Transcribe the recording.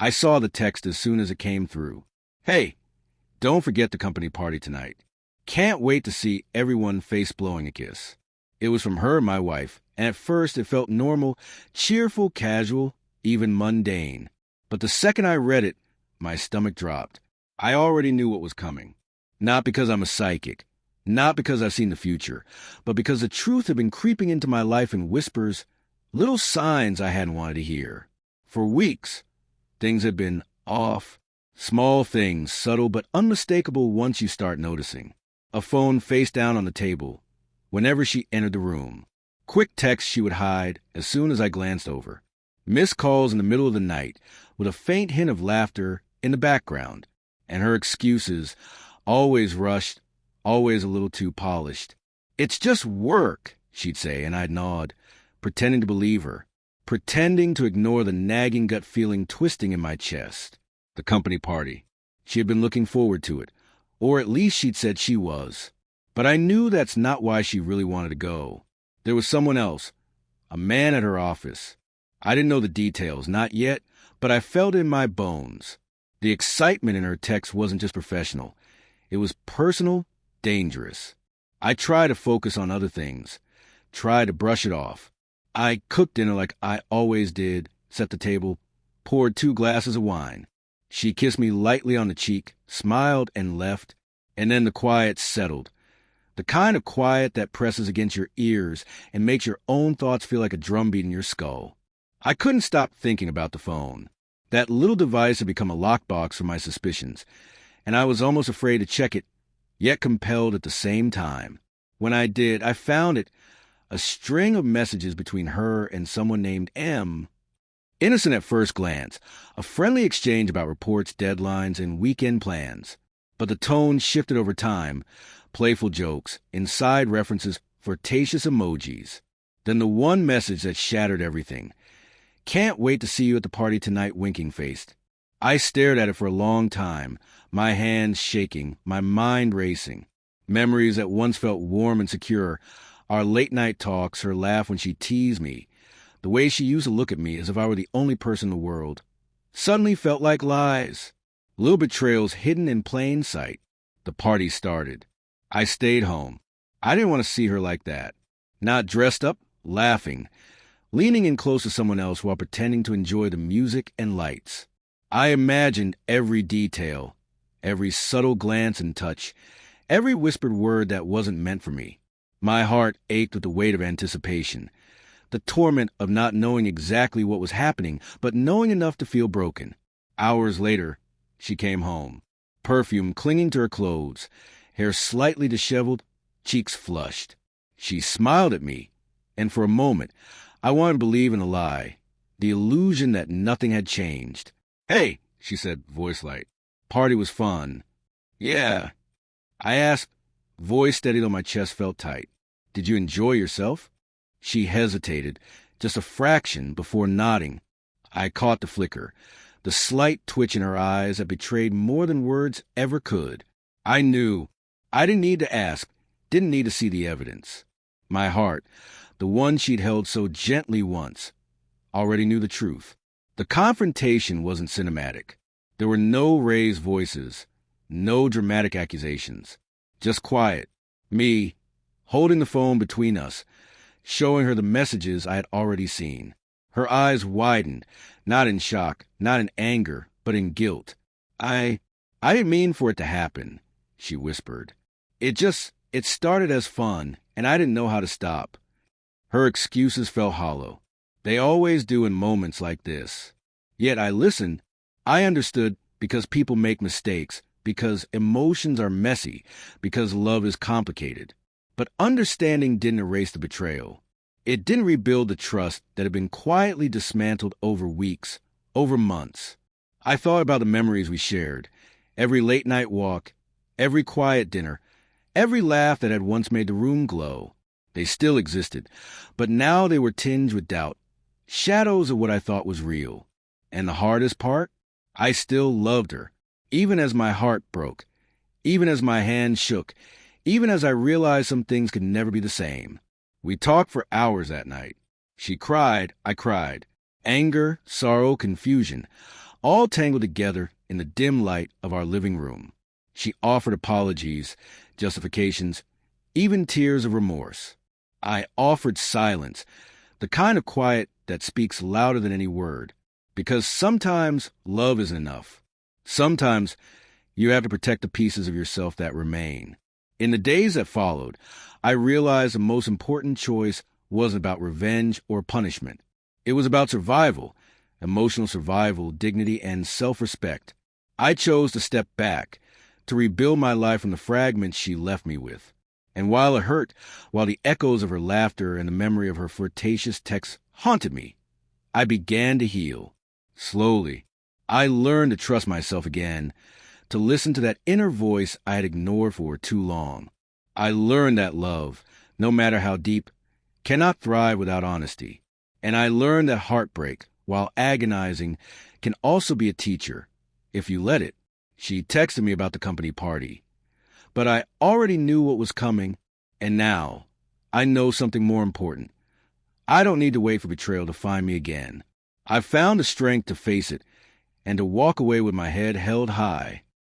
I saw the text as soon as it came through. Hey, don't forget the company party tonight. Can't wait to see everyone face blowing a kiss. It was from her, my wife, and at first it felt normal, cheerful, casual, even mundane. But the second I read it, my stomach dropped. I already knew what was coming. Not because I'm a psychic, not because I've seen the future, but because the truth had been creeping into my life in whispers, little signs I hadn't wanted to hear. For weeks, things had been off. Small things, subtle but unmistakable once you start noticing. A phone face down on the table whenever she entered the room. Quick texts she would hide as soon as I glanced over. Missed calls in the middle of the night with a faint hint of laughter in the background. And her excuses, always rushed, always a little too polished. "It's just work," she'd say, and I'd nod, pretending to believe her, pretending to ignore the nagging gut feeling twisting in my chest. The company party. She had been looking forward to it, or at least she'd said she was. But I knew that's not why she really wanted to go. There was someone else, a man at her office. I didn't know the details, not yet, but I felt it in my bones. The excitement in her text wasn't just professional. It was personal, dangerous. I tried to focus on other things, tried to brush it off. I cooked dinner like I always did, set the table, poured 2 glasses of wine. She kissed me lightly on the cheek, smiled, and left, and then the quiet settled. The kind of quiet that presses against your ears and makes your own thoughts feel like a drumbeat in your skull. I couldn't stop thinking about the phone. That little device had become a lockbox for my suspicions, and I was almost afraid to check it, yet compelled at the same time. When I did, I found it, a string of messages between her and someone named M. Innocent at first glance, a friendly exchange about reports, deadlines, and weekend plans. But the tone shifted over time, playful jokes, inside references, flirtatious emojis. Then the one message that shattered everything. "Can't wait to see you at the party tonight," winking-faced. I stared at it for a long time, my hands shaking, my mind racing. Memories that once felt warm and secure, our late-night talks, her laugh when she teased me, the way she used to look at me as if I were the only person in the world, suddenly felt like lies. Little betrayals hidden in plain sight. The party started. I stayed home. I didn't want to see her like that. Not dressed up, laughing, leaning in close to someone else while pretending to enjoy the music and lights. I imagined every detail, every subtle glance and touch, every whispered word that wasn't meant for me. My heart ached with the weight of anticipation. The torment of not knowing exactly what was happening, but knowing enough to feel broken. Hours later, she came home, perfume clinging to her clothes, hair slightly disheveled, cheeks flushed. She smiled at me, and for a moment, I wanted to believe in a lie, the illusion that nothing had changed. "Hey," she said, voice light. "Party was fun." "Yeah." I asked, voice steady though my chest felt tight. "Did you enjoy yourself?" She hesitated, just a fraction, before nodding. I caught the flicker, the slight twitch in her eyes that betrayed more than words ever could. I knew. I didn't need to ask, didn't need to see the evidence. My heart, the one she'd held so gently once, already knew the truth. The confrontation wasn't cinematic. There were no raised voices, no dramatic accusations. Just quiet. Me, holding the phone between us, showing her the messages I had already seen. Her eyes widened, not in shock, not in anger, but in guilt. I didn't mean for it to happen," she whispered. It started as fun, and I didn't know how to stop." Her excuses fell hollow. They always do in moments like this. Yet I listened. I understood, because people make mistakes, because emotions are messy, because love is complicated. But understanding didn't erase the betrayal. It didn't rebuild the trust that had been quietly dismantled over weeks, over months. I thought about the memories we shared, every late-night walk, every quiet dinner, every laugh that had once made the room glow. They still existed, but now they were tinged with doubt, shadows of what I thought was real. And the hardest part? I still loved her, even as my heart broke, even as my hand shook, even as I realized some things could never be the same. We talked for hours that night. She cried, I cried. Anger, sorrow, confusion, all tangled together in the dim light of our living room. She offered apologies, justifications, even tears of remorse. I offered silence, the kind of quiet that speaks louder than any word, because sometimes love isn't enough. Sometimes you have to protect the pieces of yourself that remain. In the days that followed, I realized the most important choice wasn't about revenge or punishment. It was about survival, emotional survival, dignity, and self-respect. I chose to step back, to rebuild my life from the fragments she left me with. And while it hurt, while the echoes of her laughter and the memory of her flirtatious texts haunted me, I began to heal. Slowly, I learned to trust myself again, to listen to that inner voice I had ignored for too long. I learned that love, no matter how deep, cannot thrive without honesty. And I learned that heartbreak, while agonizing, can also be a teacher, if you let it. She texted me about the company party. But I already knew what was coming, and now I know something more important. I don't need to wait for betrayal to find me again. I've found the strength to face it and to walk away with my head held high.